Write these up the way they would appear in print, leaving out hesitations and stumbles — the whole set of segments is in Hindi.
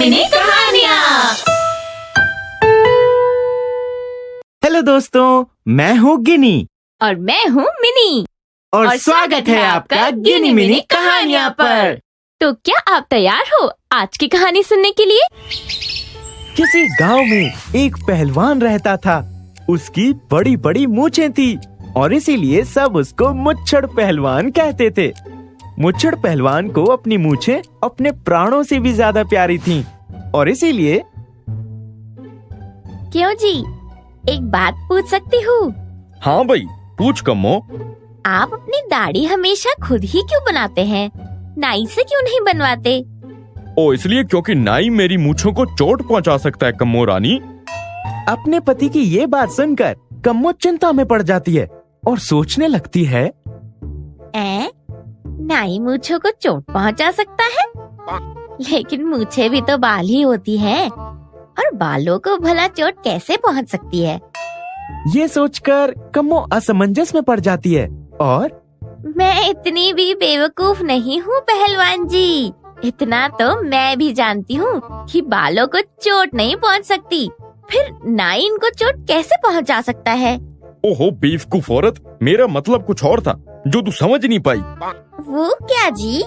मिनी कहानियाँ। हेलो दोस्तों, मैं हूँ गिनी और मैं हूँ मिनी और स्वागत है आपका गिनी मिनी कहानियाँ पर। तो क्या आप तैयार हो आज की कहानी सुनने के लिए? किसी गांव में एक पहलवान रहता था। उसकी बड़ी बड़ी मूछें थी और इसीलिए सब उसको मुच्छड़ पहलवान कहते थे। मुच्छड़ पहलवान को अपनी मूछें अपने प्राणों से भी ज्यादा प्यारी थीं और इसीलिए। क्यों जी, एक बात पूछ सकती हूँ? हाँ भाई, पूछ कम्मो। आप अपनी दाढ़ी हमेशा खुद ही क्यों बनाते हैं? नाई से क्यों नहीं बनवाते? इसलिए क्योंकि नाई मेरी मूछों को चोट पहुंचा सकता है कम्मो रानी। अपने पति की ये बात सुनकर कम्मो चिंता में पड़ जाती है और सोचने लगती है, नाई मूछों को चोट पहुंचा सकता है, लेकिन मूछें भी तो बाल ही होती हैं, और बालों को भला चोट कैसे पहुंच सकती है? ये सोचकर कम्मो असमंजस में पड़ जाती है और मैं इतनी भी बेवकूफ नहीं हूँ पहलवान जी। इतना तो मैं भी जानती हूँ कि बालों को चोट नहीं पहुँच सकती, फिर नाई इनको चोट कैसे पहुँचा सकता है? ओहो बेवकूफ औरत, मेरा मतलब कुछ और था जो तू समझ नहीं पाई। वो क्या जी?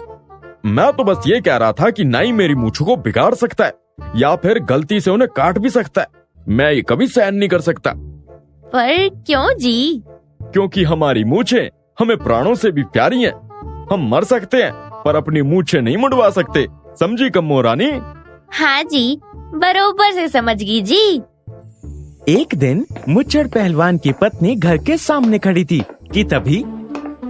मैं तो बस ये कह रहा था कि नाई मेरी मूछों को बिगाड़ सकता है या फिर गलती से उन्हें काट भी सकता है। मैं ये कभी सहन नहीं कर सकता। पर क्यों जी? क्योंकि हमारी मूछें हमें प्राणों से भी प्यारी हैं। हम मर सकते हैं पर अपनी मूछें नहीं मुड़वा सकते, समझी कम्मो रानी? हाँ जी, बरोबर से समझ गई जी। एक दिन मुच्छड़ पहलवान की पत्नी घर के सामने खड़ी थी कि तभी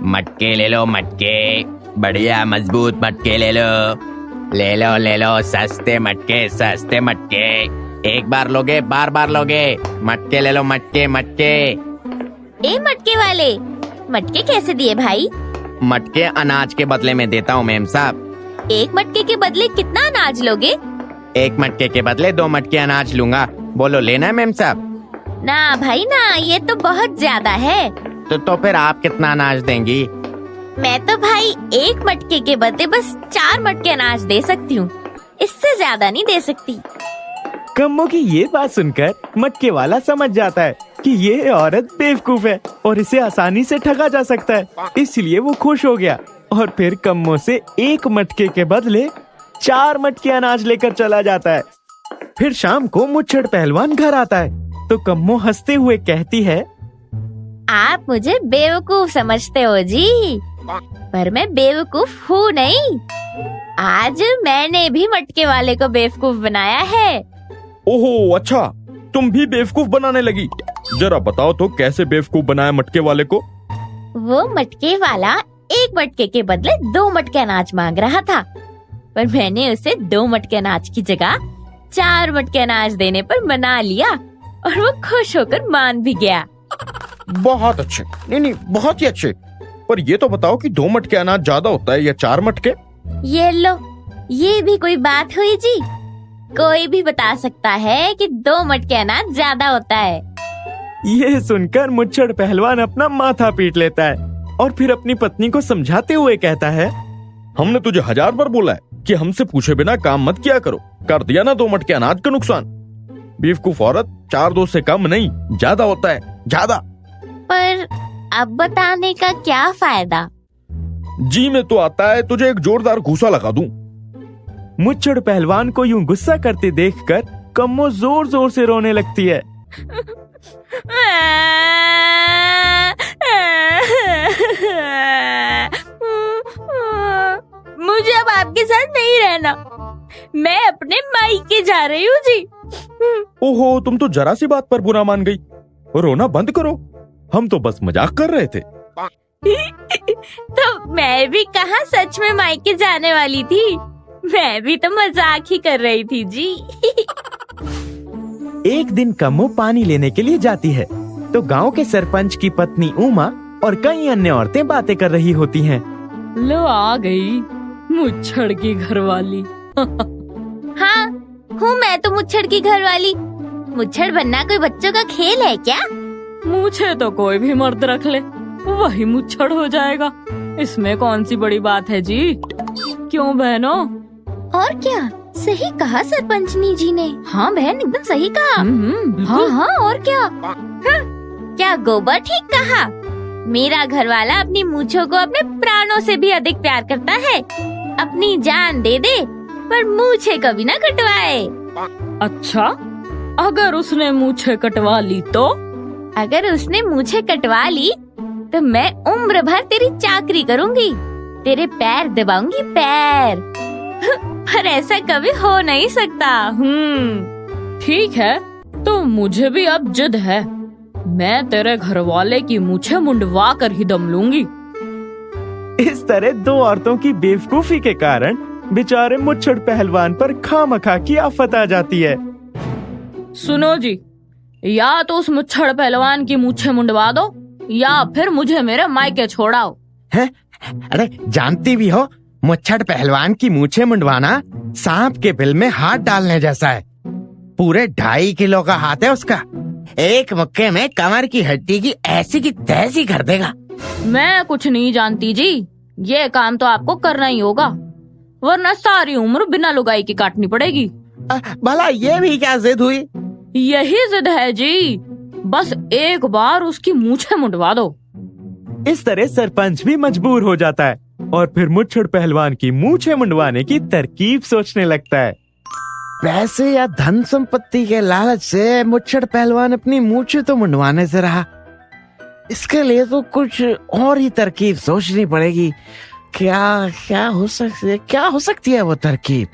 मटके ले लो, मटके बढ़िया मजबूत मटके ले लो सस्ते मटके। एक बार लोगे बार बार लोगे, मटके ले लो, मटके। ए मटके वाले, मटके कैसे दिए भाई? मटके अनाज के बदले में देता हूँ मेम साहब। एक मटके के बदले कितना अनाज लोगे? एक मटके के बदले 2 मटके अनाज लूंगा। बोलो लेना है मेम साहब? ना भाई ना, ये तो बहुत ज्यादा है। तो फिर आप कितना अनाज देंगी? मैं तो भाई एक मटके के बदले बस 4 मटके अनाज दे सकती हूँ, इससे ज्यादा नहीं दे सकती। कम्मो की ये बात सुनकर मटके वाला समझ जाता है कि ये औरत बेवकूफ है और इसे आसानी से ठगा जा सकता है, इसलिए वो खुश हो गया और फिर कम्मो से 1 मटके के बदले 4 मटके अनाज लेकर चला जाता है। फिर शाम को मुच्छड़ पहलवान घर आता है तो कम्मो हंसते हुए कहती है, आप मुझे बेवकूफ समझते हो जी, पर मैं बेवकूफ हूँ नहीं। आज मैंने भी मटके वाले को बेवकूफ बनाया है। ओहो अच्छा, तुम भी बेवकूफ बनाने लगी। जरा बताओ तो कैसे बेवकूफ बनाया मटके वाले को? वो मटके वाला 1 मटके के बदले 2 मटके अनाज मांग रहा था, पर मैंने उसे 2 मटके अनाज की जगह 4 मटके अनाज देने पर मना लिया और वो खुश होकर मान भी गया। बहुत अच्छे, नहीं बहुत ही अच्छे। पर ये तो बताओ कि 2 मटके अनाज ज्यादा होता है या 4 मटके? ये लो, ये भी कोई बात हुई जी? कोई भी बता सकता है कि 2 मटके अनाज ज्यादा होता है। ये सुनकर मुच्छड़ पहलवान अपना माथा पीट लेता है और फिर अपनी पत्नी को समझाते हुए कहता है, हमने तुझे 1000 बार बोला है कि हमसे पूछे बिना काम मत किया करो। कर दिया ना 2 मटके अनाज का नुकसान। बेवकूफ औरत, 4-2 से कम नहीं, ज्यादा होता है, ज्यादा। पर अब बताने का क्या फायदा? जी में तो आता है तुझे एक जोरदार घूसा लगा दूं। मुच्छड़ पहलवान को यूं गुस्सा करते देखकर कम्मो जोर जोर से रोने लगती है। मुझे अब आपके साथ नहीं रहना, मैं अपने मायके जा रही हूँ जी। ओहो, तुम तो जरा सी बात पर बुरा मान गई। रोना बंद करो, हम तो बस मजाक कर रहे थे। तो मैं भी कहाँ सच में मायके जाने वाली थी, मैं भी तो मजाक ही कर रही थी जी। एक दिन कम्मो पानी लेने के लिए जाती है तो गांव के सरपंच की पत्नी उमा और कई अन्य औरतें बातें कर रही होती हैं। लो आ गई मुच्छड़ की घरवाली। हाँ, हूँ मैं तो मुच्छड़ की घरवाली। मुच्छड़ बनना कोई बच्चों का खेल है क्या? मूछे तो कोई भी मर्द रख ले, वही मुच्छड़ हो जाएगा। इसमें कौन सी बड़ी बात है जी? क्यों बहनों? और क्या, सही कहा सरपंचनी जी ने। हाँ बहन, एकदम सही कहा। बिल्कुल। हाँ हाँ, और क्या। हाँ, क्या गोबर ठीक कहा। मेरा घर वाला अपनी मूंछों को अपने प्राणों से भी अधिक प्यार करता है। अपनी जान दे दे पर मूंछें कभी ना कटवाए। अच्छा, अगर उसने मूछें कटवा ली तो? अगर उसने मूंछें कटवा ली तो मैं उम्र भर तेरी चाकरी करूंगी, तेरे पैर दबाऊंगी, पैर। पर ऐसा कभी हो नहीं सकता। ठीक है, तो मुझे भी अब जिद है। मैं तेरे घर वाले की मूछें मुंडवा कर ही दम लूंगी। इस तरह दो औरतों की बेवकूफी के कारण बेचारे मुच्छड़ पहलवान पर खामखा की आफत आ जाती है। सुनो जी, या तो उस मुच्छड़ पहलवान की मूछें मुंडवा दो या फिर मुझे मेरे मायके छोड़ाओ। है? अरे जानती भी हो, मुच्छड़ पहलवान की मूछें मुंडवाना सांप के बिल में हाथ डालने जैसा है। पूरे 2.5 किलो का हाथ है उसका। एक मुक्के में कमर की हड्डी की ऐसी की तैसी कर देगा। मैं कुछ नहीं जानती जी, ये काम तो आपको करना ही होगा, वरना सारी उम्र बिना लुगाई की काटनी पड़ेगी। भला ये भी क्या जिद हुई? यही जिद है जी, बस एक बार उसकी मूछें मुंडवा दो। इस तरह सरपंच भी मजबूर हो जाता है और फिर मुच्छड़ पहलवान की मूछें मुंडवाने की तरकीब सोचने लगता है। पैसे या धन संपत्ति के लालच से मुच्छड़ पहलवान अपनी मूछें तो मुंडवाने से रहा। इसके लिए तो कुछ और ही तरकीब सोचनी पड़ेगी। क्या हो सकती है वो तरकीब?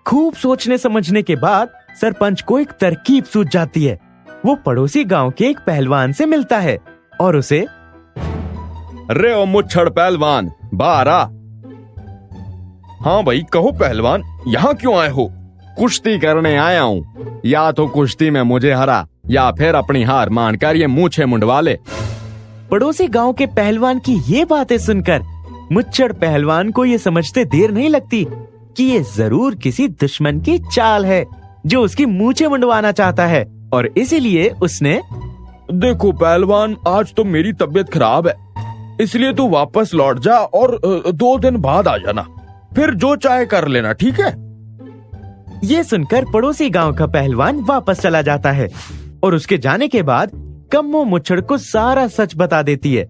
खूब सोचने समझने के बाद सरपंच को एक तरकीब सूझ जाती है। वो पड़ोसी गांव के एक पहलवान से मिलता है और उसे, रे ओ मुच्छड़ पहलवान, बाहर आ। हाँ भाई, कहो पहलवान, यहाँ क्यों आए हो? कुश्ती करने आया हूँ। या तो कुश्ती में मुझे हरा या फिर अपनी हार मानकर ये मूछें मुंडवा ले। पड़ोसी गांव के पहलवान की ये बातें सुनकर मुच्छड़ पहलवान को ये समझते देर नहीं लगती कि ये जरूर किसी दुश्मन की चाल है जो उसकी मूछें मुंडवाना चाहता है, और इसीलिए उसने, देखो पहलवान, आज तो मेरी तबीयत खराब है, इसलिए तू वापस लौट जा और 2 दिन बाद आ जाना, फिर जो चाहे कर लेना, ठीक है? ये सुनकर पड़ोसी गांव का पहलवान वापस चला जाता है और उसके जाने के बाद कम्मो मुच्छड़ को सारा सच बता देती है।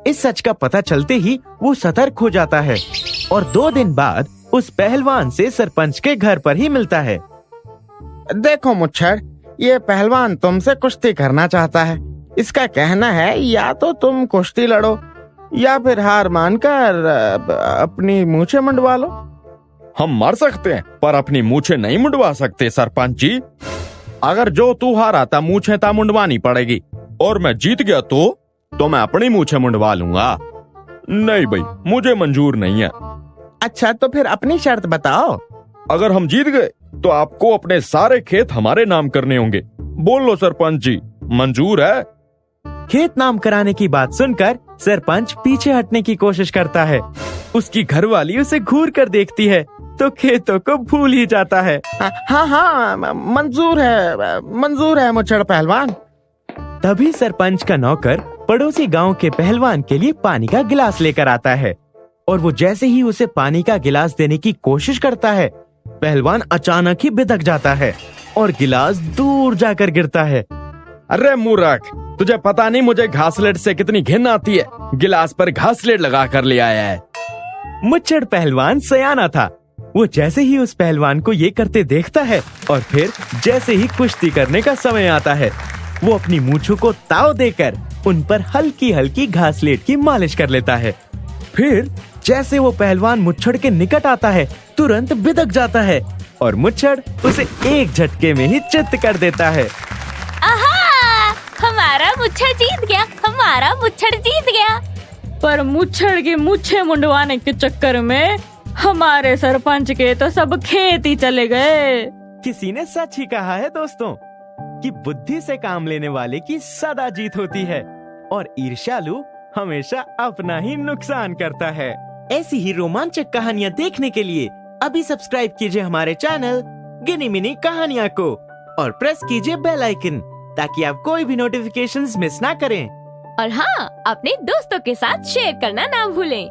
इस सच का पता चलते ही वो सतर्क हो जाता है और 2 दिन बाद उस पहलवान से सरपंच के घर पर ही मिलता है। देखो मुच्छड़, ये पहलवान तुमसे कुश्ती करना चाहता है। इसका कहना है या तो तुम कुश्ती लड़ो या फिर हार मानकर अपनी मूछें मुंडवा लो। हम मर सकते हैं पर अपनी मूछें नहीं मुंडवा सकते सरपंच जी। अगर जो तू हारा था मूछें ता मुंडवानी पड़ेगी और मैं जीत गया तो मैं अपनी मूछें मुंडवा लूंगा। नहीं भाई, मुझे मंजूर नहीं है। अच्छा, तो फिर अपनी शर्त बताओ। अगर हम जीत गए तो आपको अपने सारे खेत हमारे नाम करने होंगे। बोल लो सरपंच जी, मंजूर है? खेत नाम कराने की बात सुनकर सरपंच पीछे हटने की कोशिश करता है। उसकी घरवाली उसे घूर कर देखती है तो खेतों को भूल ही जाता है। हाँ, मंजूर है मुच्छड़ पहलवान। तभी सरपंच का नौकर पड़ोसी गांव के पहलवान के लिए पानी का गिलास लेकर आता है और वो जैसे ही उसे पानी का गिलास देने की कोशिश करता है, पहलवान अचानक ही बिदक जाता है और गिलास दूर जाकर गिरता है। अरे मूर्ख, तुझे पता नहीं मुझे घासलेट से कितनी घिन आती है? गिलास पर घासलेट लगा कर ले आया है। मुच्छड़ पहलवान सयाना था। वो जैसे ही उस पहलवान को ये करते देखता है और फिर जैसे ही कुश्ती करने का समय आता है, वो अपनी मूंछों को ताव देकर उन पर हल्की हल्की घासलेट की मालिश कर लेता है। फिर जैसे वो पहलवान मुच्छड़ के निकट आता है, तुरंत बिदक जाता है और मुच्छड़ उसे एक झटके में ही चित्त कर देता है। आहा! हमारा मुच्छड़ जीत गया, हमारा मुच्छड़ जीत गया। पर मुच्छड़ की मूछें मुंडवाने के चक्कर में हमारे सरपंच के तो सब खेत ही चले गए। किसी ने सच ही कहा है दोस्तों कि बुद्धि से काम लेने वाले की सदा जीत होती है और ईर्ष्यालु हमेशा अपना ही नुकसान करता है। ऐसी ही रोमांचक कहानियाँ देखने के लिए अभी सब्सक्राइब कीजिए हमारे चैनल गिनी मिनी कहानियाँ को और प्रेस कीजिए बेल आइकन ताकि आप कोई भी नोटिफिकेशंस मिस ना करें। और हाँ, अपने दोस्तों के साथ शेयर करना ना भूलें।